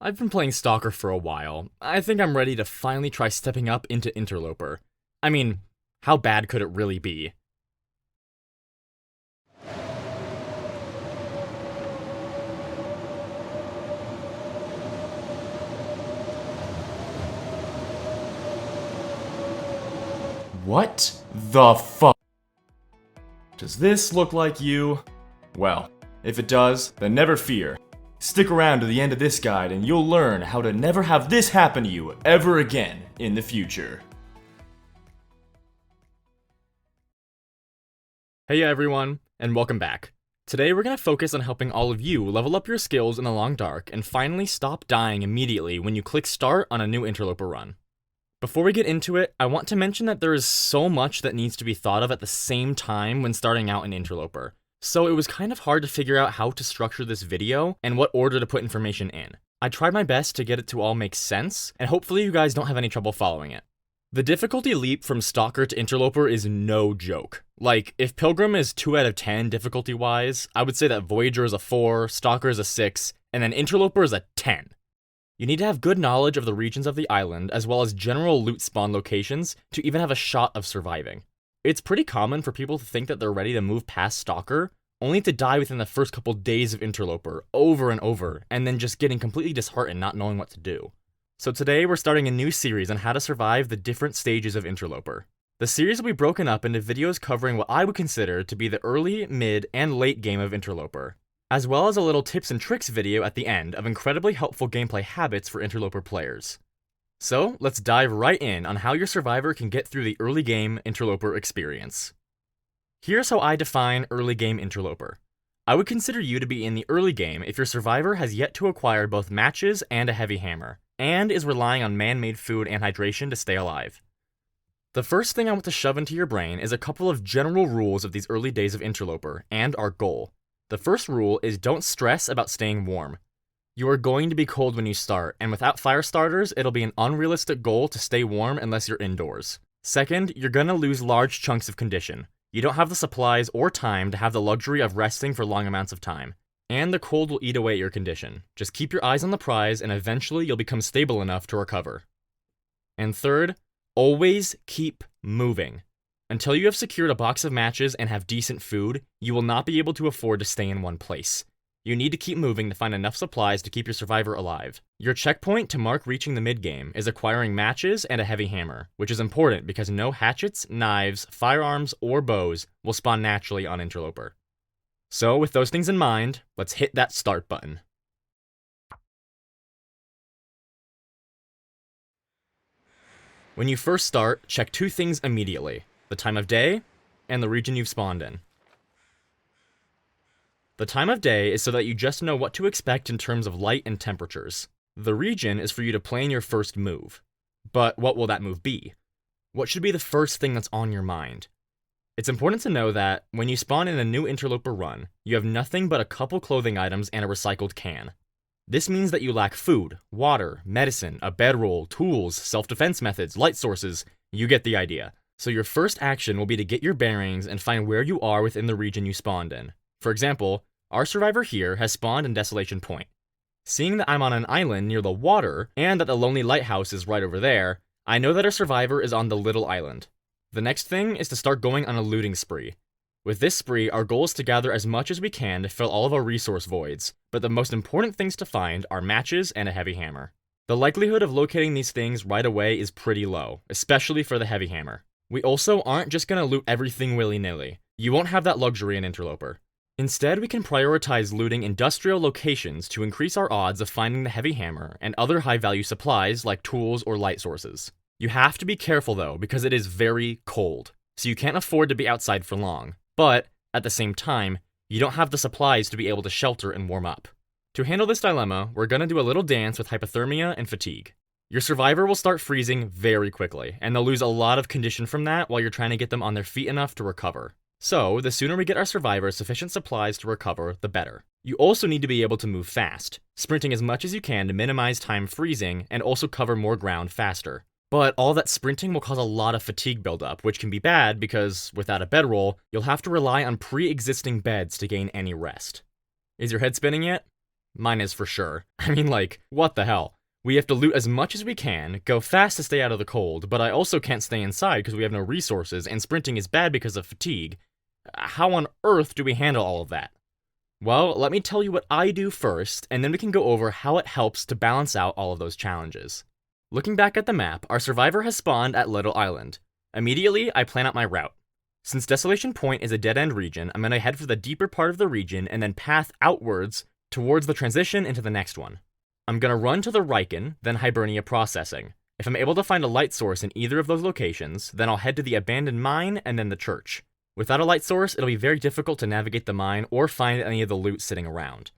I've been playing Stalker for a while. I think I'm ready to finally try stepping up into Interloper. I mean, how bad could it really be? What the fuck? Does this look like you? Well, if it does, then never fear. Stick around to the end of this guide and you'll learn how to never have this happen to you ever again in the future. Hey everyone, and welcome back. Today we're going to focus on helping all of you level up your skills in the long dark and finally stop dying immediately when you click start on a new Interloper run. Before we get into it, I want to mention that there is so much that needs to be thought of at the same time when starting out in Interloper. So it was kind of hard to figure out how to structure this video and what order to put information in. I tried my best to get it to all make sense, and hopefully you guys don't have any trouble following it. The difficulty leap from Stalker to Interloper is no joke. Like, if Pilgrim is 2 out of 10 difficulty-wise, I would say that Voyager is a 4, Stalker is a 6, and then Interloper is a 10. You need to have good knowledge of the regions of the island, as well as general loot spawn locations, to even have a shot of surviving. It's pretty common for people to think that they're ready to move past Stalker, only to die within the first couple days of Interloper, over and over, and then just getting completely disheartened not knowing what to do. So today we're starting a new series on how to survive the different stages of Interloper. The series will be broken up into videos covering what I would consider to be the early, mid, and late game of Interloper, as well as a little tips and tricks video at the end of incredibly helpful gameplay habits for Interloper players. So, let's dive right in on how your survivor can get through the early game Interloper experience. Here's how I define early game Interloper. I would consider you to be in the early game if your survivor has yet to acquire both matches and a heavy hammer, and is relying on man-made food and hydration to stay alive. The first thing I want to shove into your brain is a couple of general rules of these early days of Interloper, and our goal. The first rule is don't stress about staying warm. You are going to be cold when you start, and without fire starters, it'll be an unrealistic goal to stay warm unless you're indoors. Second, you're gonna lose large chunks of condition. You don't have the supplies or time to have the luxury of resting for long amounts of time. And the cold will eat away at your condition. Just keep your eyes on the prize, and eventually you'll become stable enough to recover. And third, always keep moving. Until you have secured a box of matches and have decent food, you will not be able to afford to stay in one place. You need to keep moving to find enough supplies to keep your survivor alive. Your checkpoint to mark reaching the mid-game is acquiring matches and a heavy hammer, which is important because no hatchets, knives, firearms, or bows will spawn naturally on Interloper. So with those things in mind, let's hit that start button. When you first start, check 2 things immediately: the time of day, and the region you've spawned in. The time of day is so that you just know what to expect in terms of light and temperatures. The region is for you to plan your first move. But what will that move be? What should be the first thing that's on your mind? It's important to know that, when you spawn in a new Interloper run, you have nothing but a couple clothing items and a recycled can. This means that you lack food, water, medicine, a bedroll, tools, self-defense methods, light sources. You get the idea. So your first action will be to get your bearings and find where you are within the region you spawned in. For example, our survivor here has spawned in Desolation Point. Seeing that I'm on an island near the water, and that the Lonely Lighthouse is right over there, I know that our survivor is on the little island. The next thing is to start going on a looting spree. With this spree, our goal is to gather as much as we can to fill all of our resource voids, but the most important things to find are matches and a heavy hammer. The likelihood of locating these things right away is pretty low, especially for the heavy hammer. We also aren't just gonna loot everything willy-nilly. You won't have that luxury in Interloper. Instead, we can prioritize looting industrial locations to increase our odds of finding the heavy hammer and other high-value supplies like tools or light sources. You have to be careful though, because it is very cold, so you can't afford to be outside for long. But, at the same time, you don't have the supplies to be able to shelter and warm up. To handle this dilemma, we're gonna do a little dance with hypothermia and fatigue. Your survivor will start freezing very quickly, and they'll lose a lot of condition from that while you're trying to get them on their feet enough to recover. So, the sooner we get our survivor sufficient supplies to recover, the better. You also need to be able to move fast, sprinting as much as you can to minimize time freezing and also cover more ground faster. But all that sprinting will cause a lot of fatigue buildup, which can be bad because, without a bedroll, you'll have to rely on pre-existing beds to gain any rest. Is your head spinning yet? Mine is for sure. I mean, like, what the hell? We have to loot as much as we can, go fast to stay out of the cold, but I also can't stay inside because we have no resources, and sprinting is bad because of fatigue. How on earth do we handle all of that? Well, let me tell you what I do first, and then we can go over how it helps to balance out all of those challenges. Looking back at the map, our survivor has spawned at Little Island. Immediately, I plan out my route. Since Desolation Point is a dead-end region, I'm going to head for the deeper part of the region and then path outwards towards the transition into the next one. I'm going to run to the Riken, then Hibernia Processing. If I'm able to find a light source in either of those locations, then I'll head to the abandoned mine and then the church. Without a light source, it'll be very difficult to navigate the mine or find any of the loot sitting around.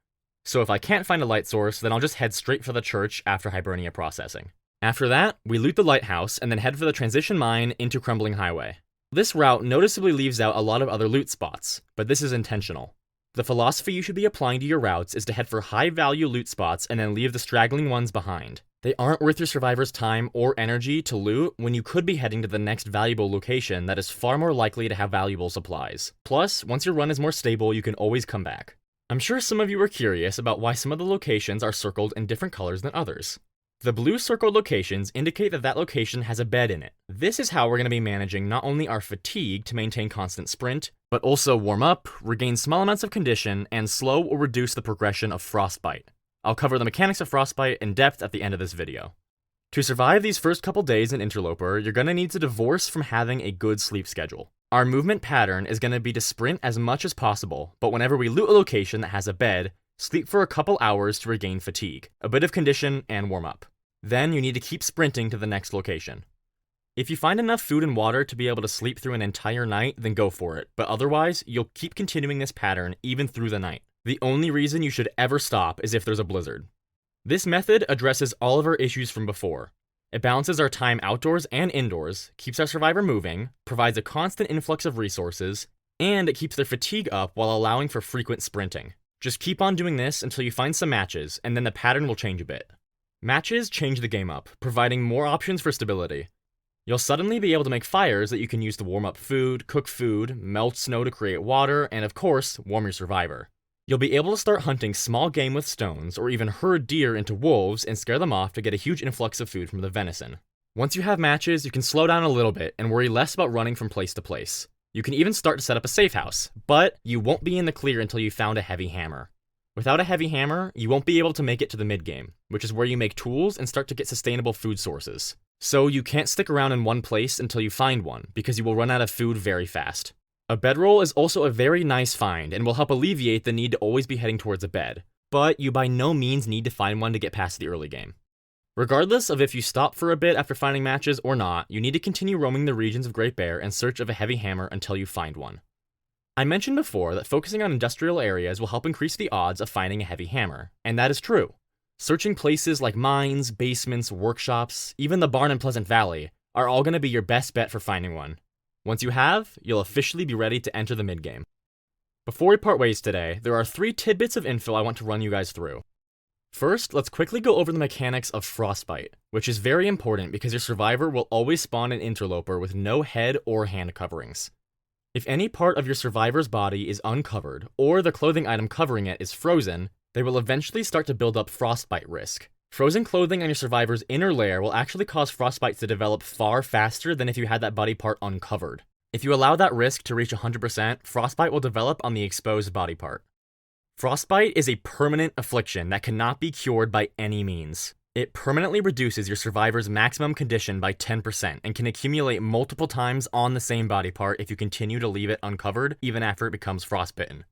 So if I can't find a light source, then I'll just head straight for the church after Hibernia Processing. After that, we loot the lighthouse and then head for the transition mine into Crumbling Highway. This route noticeably leaves out a lot of other loot spots, but this is intentional. The philosophy you should be applying to your routes is to head for high-value loot spots and then leave the straggling ones behind. They aren't worth your survivor's time or energy to loot when you could be heading to the next valuable location that is far more likely to have valuable supplies. Plus, once your run is more stable, you can always come back. I'm sure some of you are curious about why some of the locations are circled in different colors than others. The blue circled locations indicate that that location has a bed in it. This is how we're going to be managing not only our fatigue to maintain constant sprint, but also warm up, regain small amounts of condition, and slow or reduce the progression of frostbite. I'll cover the mechanics of frostbite in depth at the end of this video. To survive these first couple days in Interloper, you're going to need to divorce from having a good sleep schedule. Our movement pattern is going to be to sprint as much as possible, but whenever we loot a location that has a bed, sleep for a couple hours to regain fatigue, a bit of condition, and warm up. Then you need to keep sprinting to the next location. If you find enough food and water to be able to sleep through an entire night, then go for it, but otherwise, you'll keep continuing this pattern even through the night. The only reason you should ever stop is if there's a blizzard. This method addresses all of our issues from before. It balances our time outdoors and indoors, keeps our survivor moving, provides a constant influx of resources, and it keeps their fatigue up while allowing for frequent sprinting. Just keep on doing this until you find some matches, and then the pattern will change a bit. Matches change the game up, providing more options for stability. You'll suddenly be able to make fires that you can use to warm up food, cook food, melt snow to create water, and of course, warm your survivor. You'll be able to start hunting small game with stones, or even herd deer into wolves and scare them off to get a huge influx of food from the venison. Once you have matches, you can slow down a little bit and worry less about running from place to place. You can even start to set up a safe house, but you won't be in the clear until you found a heavy hammer. Without a heavy hammer, you won't be able to make it to the mid-game, which is where you make tools and start to get sustainable food sources. So you can't stick around in one place until you find one, because you will run out of food very fast. A bedroll is also a very nice find and will help alleviate the need to always be heading towards a bed, but you by no means need to find one to get past the early game. Regardless of if you stop for a bit after finding matches or not, you need to continue roaming the regions of Great Bear in search of a heavy hammer until you find one. I mentioned before that focusing on industrial areas will help increase the odds of finding a heavy hammer, and that is true. Searching places like mines, basements, workshops, even the barn in Pleasant Valley are all going to be your best bet for finding one. Once you have, you'll officially be ready to enter the mid-game. Before we part ways today, there are 3 tidbits of info I want to run you guys through. First, let's quickly go over the mechanics of frostbite, which is very important because your survivor will always spawn an interloper with no head or hand coverings. If any part of your survivor's body is uncovered, or the clothing item covering it is frozen, they will eventually start to build up frostbite risk. Frozen clothing on your survivor's inner layer will actually cause frostbite to develop far faster than if you had that body part uncovered. If you allow that risk to reach 100%, frostbite will develop on the exposed body part. Frostbite is a permanent affliction that cannot be cured by any means. It permanently reduces your survivor's maximum condition by 10% and can accumulate multiple times on the same body part if you continue to leave it uncovered even after it becomes frostbitten.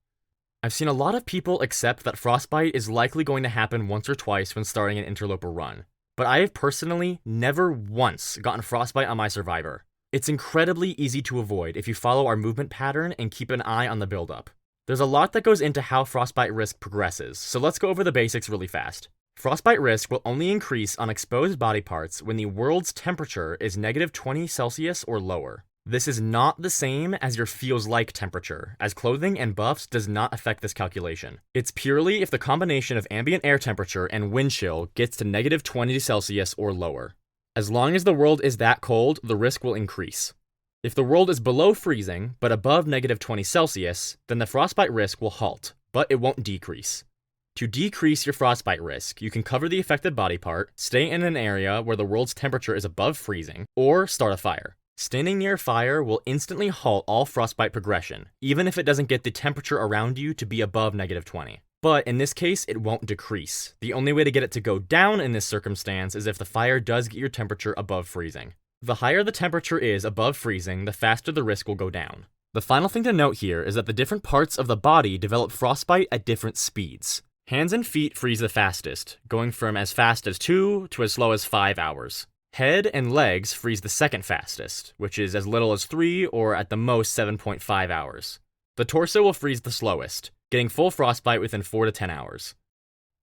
I've seen a lot of people accept that frostbite is likely going to happen once or twice when starting an interloper run, but I have personally never once gotten frostbite on my survivor. It's incredibly easy to avoid if you follow our movement pattern and keep an eye on the buildup. There's a lot that goes into how frostbite risk progresses, so let's go over the basics really fast. Frostbite risk will only increase on exposed body parts when the world's temperature is -20°C or lower. This is not the same as your feels like temperature, as clothing and buffs does not affect this calculation. It's purely if the combination of ambient air temperature and wind chill gets to -20°C or lower. As long as the world is that cold, the risk will increase. If the world is below freezing, but above -20°C, then the frostbite risk will halt, but it won't decrease. To decrease your frostbite risk, you can cover the affected body part, stay in an area where the world's temperature is above freezing, or start a fire. Standing near a fire will instantly halt all frostbite progression, even if it doesn't get the temperature around you to be above -20. But in this case, it won't decrease. The only way to get it to go down in this circumstance is if the fire does get your temperature above freezing. The higher the temperature is above freezing, the faster the risk will go down. The final thing to note here is that the different parts of the body develop frostbite at different speeds. Hands and feet freeze the fastest, going from as fast as 2 to as slow as 5 hours. Head and legs freeze the second fastest, which is as little as 3 or at the most 7.5 hours. The torso will freeze the slowest, getting full frostbite within 4 to 10 hours.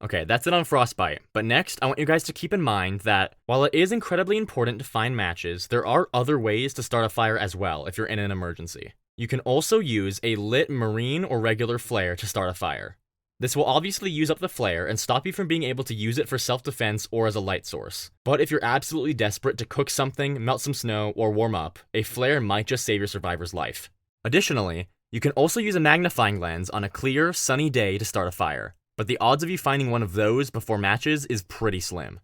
Okay, that's it on frostbite, but next I want you guys to keep in mind that while it is incredibly important to find matches, there are other ways to start a fire as well if you're in an emergency. You can also use a lit marine or regular flare to start a fire. This will obviously use up the flare and stop you from being able to use it for self-defense or as a light source. But if you're absolutely desperate to cook something, melt some snow, or warm up, a flare might just save your survivor's life. Additionally, you can also use a magnifying lens on a clear, sunny day to start a fire, but the odds of you finding one of those before matches is pretty slim.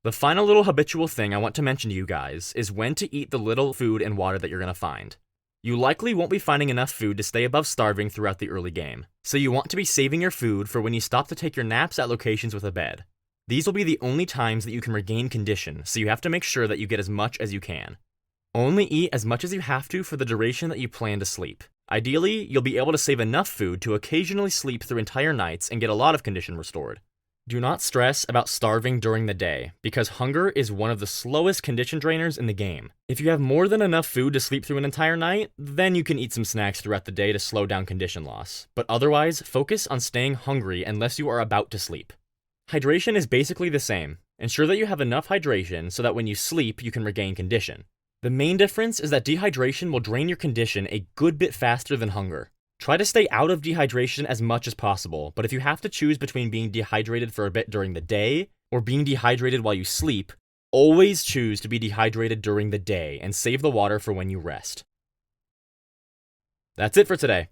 The final little habitual thing I want to mention to you guys is when to eat the little food and water that you're going to find. You likely won't be finding enough food to stay above starving throughout the early game, so you want to be saving your food for when you stop to take your naps at locations with a bed. These will be the only times that you can regain condition, so you have to make sure that you get as much as you can. Only eat as much as you have to for the duration that you plan to sleep. Ideally, you'll be able to save enough food to occasionally sleep through entire nights and get a lot of condition restored. Do not stress about starving during the day, because hunger is one of the slowest condition drainers in the game. If you have more than enough food to sleep through an entire night, then you can eat some snacks throughout the day to slow down condition loss. But otherwise, focus on staying hungry unless you are about to sleep. Hydration is basically the same. Ensure that you have enough hydration so that when you sleep, you can regain condition. The main difference is that dehydration will drain your condition a good bit faster than hunger. Try to stay out of dehydration as much as possible, but if you have to choose between being dehydrated for a bit during the day or being dehydrated while you sleep, always choose to be dehydrated during the day and save the water for when you rest. That's it for today.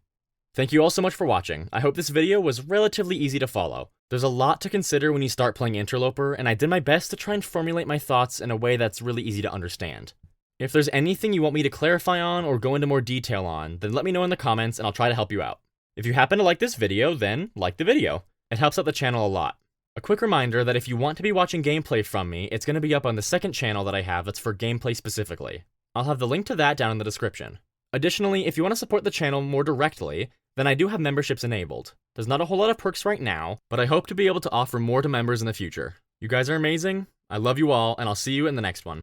Thank you all so much for watching. I hope this video was relatively easy to follow. There's a lot to consider when you start playing Interloper, and I did my best to try and formulate my thoughts in a way that's really easy to understand. If there's anything you want me to clarify on or go into more detail on, then let me know in the comments and I'll try to help you out. If you happen to like this video, then like the video. It helps out the channel a lot. A quick reminder that if you want to be watching gameplay from me, it's going to be up on the second channel that I have that's for gameplay specifically. I'll have the link to that down in the description. Additionally, if you want to support the channel more directly, then I do have memberships enabled. There's not a whole lot of perks right now, but I hope to be able to offer more to members in the future. You guys are amazing, I love you all, and I'll see you in the next one.